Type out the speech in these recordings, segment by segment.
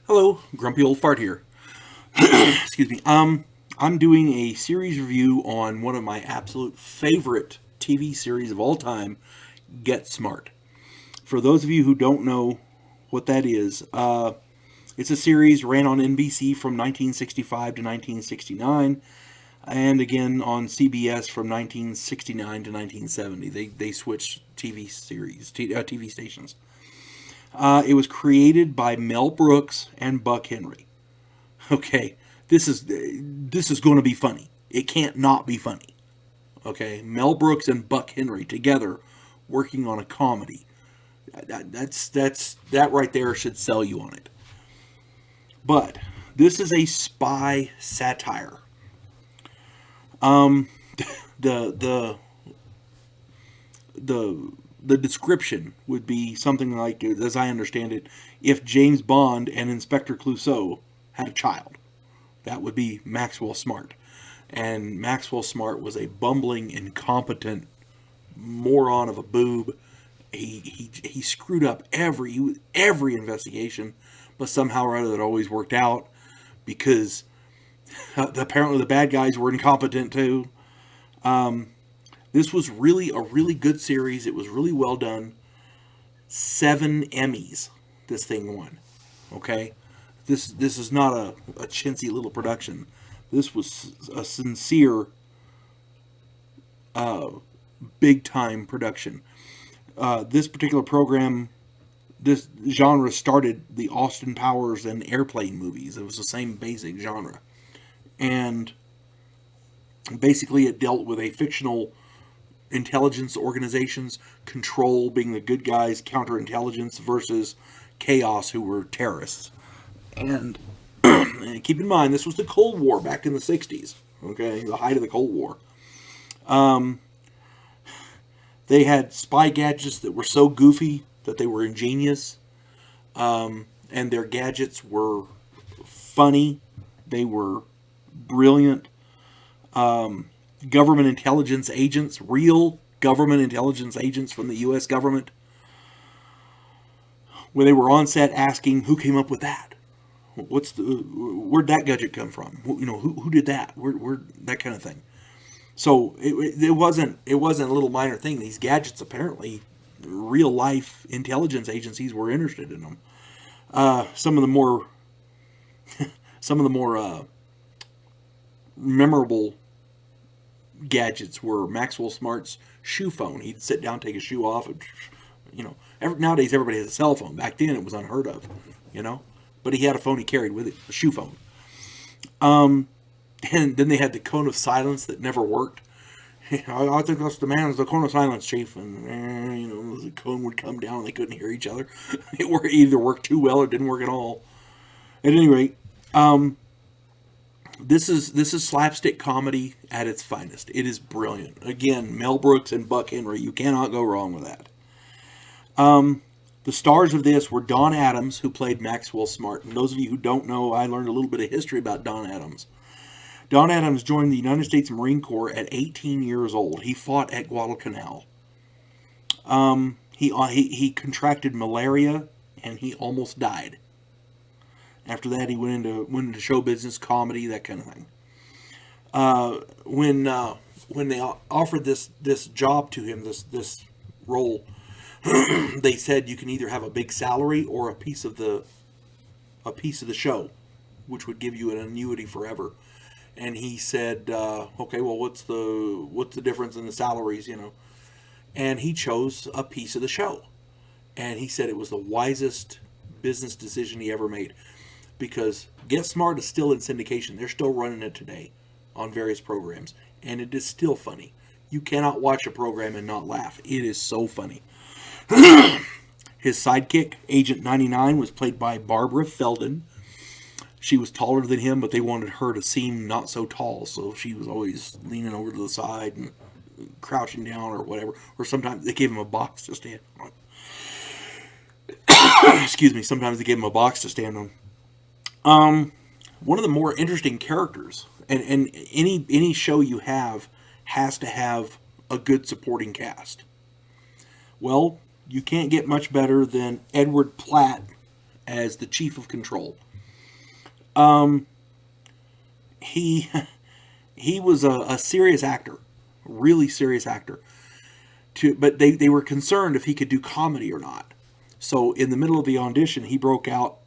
Hello, Grumpy Old Fart here. Excuse me. I'm doing a series review on one of my absolute favorite TV series of all time, Get Smart. For those of you who don't know what that is, it's a series ran on NBC from 1965 to 1969, and again on CBS from 1969 to 1970. They switched TV stations. It was created by Mel Brooks and Buck Henry. Okay, this is going to be funny. It can't not be funny. Okay, Mel Brooks and Buck Henry together working on a comedy. That right there should sell you on it. But this is a spy satire. Um, the the the description would be something like, as I understand it, if James Bond and Inspector Clouseau had a child, that would be Maxwell Smart. And Maxwell Smart was a bumbling, incompetent moron of a boob. He screwed up every investigation, but somehow or other it always worked out because apparently the bad guys were incompetent too. This was really a really good series. It was really well done. 7 Emmys this thing won. Okay, this is not a chintzy little production. This was a sincere, big time production. This particular program, this genre started the Austin Powers and Airplane movies. It was the same basic genre, and basically it dealt with a fictional intelligence organizations, control being the good guys, counterintelligence versus chaos, who were terrorists. And, and keep in mind, this was the Cold War back in the 60s, okay, the height of the Cold War. They had spy gadgets that were so goofy that they were ingenious, and their gadgets were funny, they were brilliant. Government intelligence agents, real government intelligence agents from the U.S. government, where they were on set asking, "Who came up with that? Where'd that gadget come from? Who did that? Where that kind of thing." So it wasn't a little minor thing. These gadgets, apparently, real life intelligence agencies were interested in them. Some of the more memorable gadgets were Maxwell Smart's shoe phone. He'd sit down, take his shoe off, and, nowadays everybody has a cell phone. Back then it was unheard of, But he had a phone he carried with it, a shoe phone. And then they had the cone of silence that never worked. I think that's the cone of silence, Chief. And, the cone would come down and they couldn't hear each other. It either worked too well or didn't work at all. At any rate, this is slapstick comedy at its finest. It is brilliant. Again, Mel Brooks and Buck Henry. You cannot go wrong with that. The stars of this were Don Adams, who played Maxwell Smart. And those of you who don't know, I learned a little bit of history about Don Adams. Don Adams joined the United States Marine Corps at 18 years old. He fought at Guadalcanal. He contracted malaria and he almost died. After that, he went into show business, comedy, that kind of thing. When they offered this job to him, this role, they said you can either have a big salary or a piece of the show, which would give you an annuity forever. And he said, "Okay, well, what's the difference in the salaries, And he chose a piece of the show, and he said it was the wisest business decision he ever made. Because Get Smart is still in syndication. They're still running it today on various programs. And it is still funny. You cannot watch a program and not laugh. It is so funny. His sidekick, Agent 99, was played by Barbara Feldon. She was taller than him, but they wanted her to seem not so tall. So she was always leaning over to the side and crouching down or whatever. Or sometimes they gave him a box to stand on. Excuse me. Sometimes they gave him a box to stand on. One of the more interesting characters, and any show you have has to have a good supporting cast. Well, you can't get much better than Edward Platt as the Chief of Control. He he was a serious actor, really serious actor. But they were concerned if he could do comedy or not. So in the middle of the audition, he broke out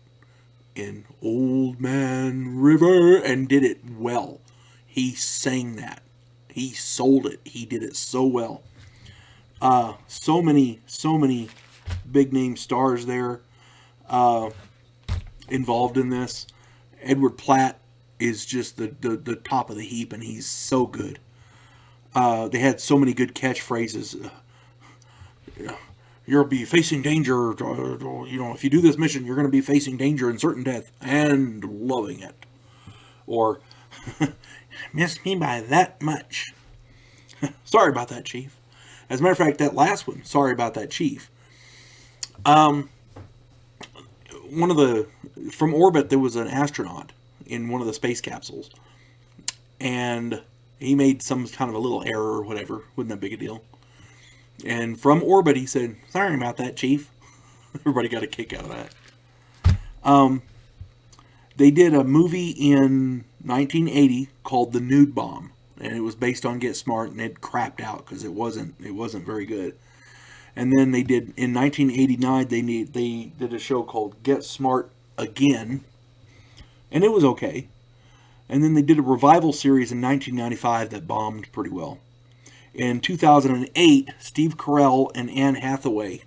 in Old Man River and did it well. He sang that. He sold it. He did it so well. So many big name stars there involved in this. Edward Platt is just the top of the heap, and he's so good. They had so many good catchphrases. You'll be facing danger. If you do this mission, you're going to be facing danger and certain death, and loving it. Or, missed me by that much. Sorry about that, Chief. As a matter of fact, that last one, sorry about that, Chief. From orbit, there was an astronaut in one of the space capsules, and he made some kind of a little error or whatever. Wasn't that big a deal. And from orbit, he said, sorry about that, Chief. Everybody got a kick out of that. They did a movie in 1980 called The Nude Bomb, and it was based on Get Smart, and it crapped out because it wasn't very good. And then they did, in 1989, they did a show called Get Smart Again, and it was okay. And then they did a revival series in 1995 that bombed pretty well. In 2008, Steve Carell and Anne Hathaway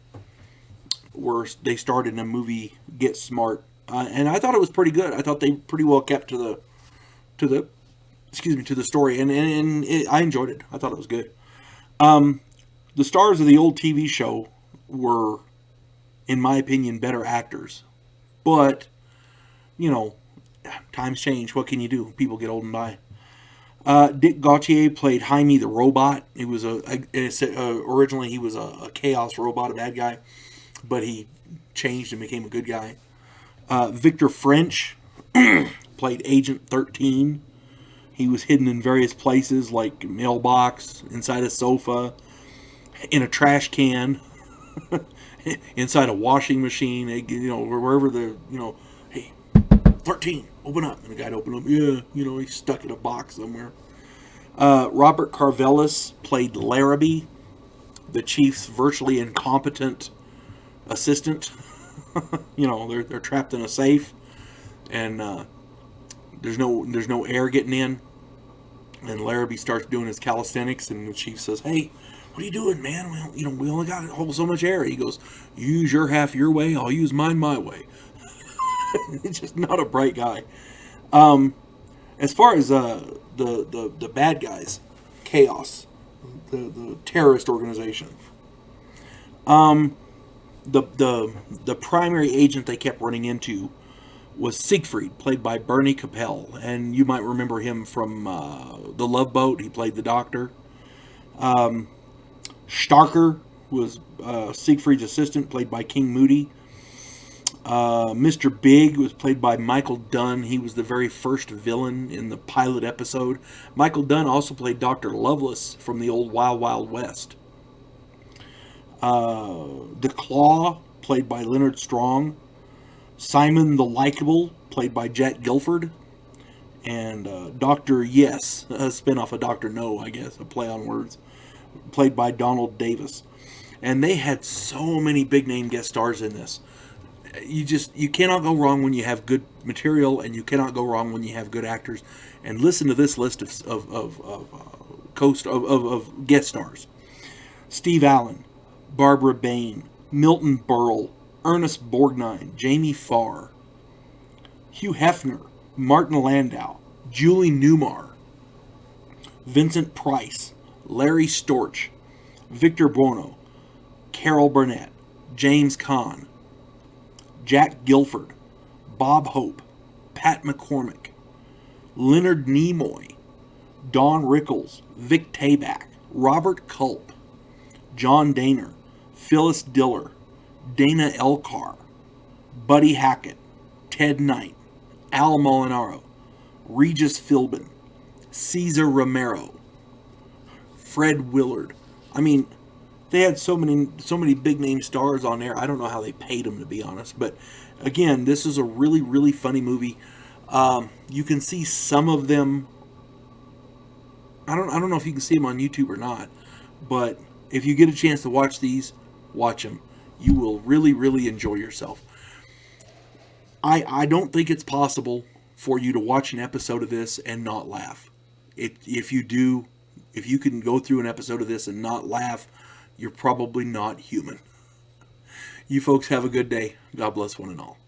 they starred in a movie, Get Smart, and I thought it was pretty good. I thought they pretty well kept to the story, and I enjoyed it. I thought it was good. The stars of the old TV show were, in my opinion, better actors, but times change. What can you do? People get old and die. Dick Gautier played Jaime the robot. He was originally he was a chaos robot, a bad guy, but he changed and became a good guy. Victor French played Agent 13. He was hidden in various places like mailbox, inside a sofa, in a trash can, inside a washing machine. Wherever hey, 13, open up. And the guy'd open up. Yeah, he's stuck in a box somewhere. Robert Carvelis played Larrabee, the chief's virtually incompetent assistant. They're trapped in a safe, and there's no air getting in. And Larrabee starts doing his calisthenics, and the chief says, "Hey, what are you doing, man? We only got to hold so much air." He goes, "Use your half your way. I'll use mine my way." He's just not a bright guy. As far as the bad guys, Chaos, the terrorist organization, the primary agent they kept running into was Siegfried, played by Bernie Capel, and you might remember him from The Love Boat. He played the doctor. Starker was Siegfried's assistant, played by King Moody. Mr. Big was played by Michael Dunn. He was the very first villain in the pilot episode. Michael Dunn also played Dr. Lovelace from the old Wild Wild West. The Claw, played by Leonard Strong. Simon the Likeable, played by Jack Gilford. And Dr. Yes, a spinoff of Dr. No, I guess, a play on words, played by Donald Davis. And they had so many big name guest stars in this. You cannot go wrong when you have good material, and you cannot go wrong when you have good actors. And listen to this list of guest stars: Steve Allen, Barbara Bain, Milton Berle, Ernest Borgnine, Jamie Farr, Hugh Hefner, Martin Landau, Julie Newmar, Vincent Price, Larry Storch, Victor Buono, Carol Burnett, James Caan, Jack Gilford, Bob Hope, Pat McCormick, Leonard Nimoy, Don Rickles, Vic Tayback, Robert Culp, John Daner, Phyllis Diller, Dana Elcar, Buddy Hackett, Ted Knight, Al Molinaro, Regis Philbin, Cesar Romero, Fred Willard. I mean, they had so many big name stars on there. I don't know how they paid them, to be honest. But again, this is a really, really funny movie. You can see some of them. I don't know if you can see them on YouTube or not, but if you get a chance to watch these, watch them. You will really, really enjoy yourself. I don't think it's possible for you to watch an episode of this and not laugh. If you do, if you can go through an episode of this and not laugh, you're probably not human. You folks have a good day. God bless one and all.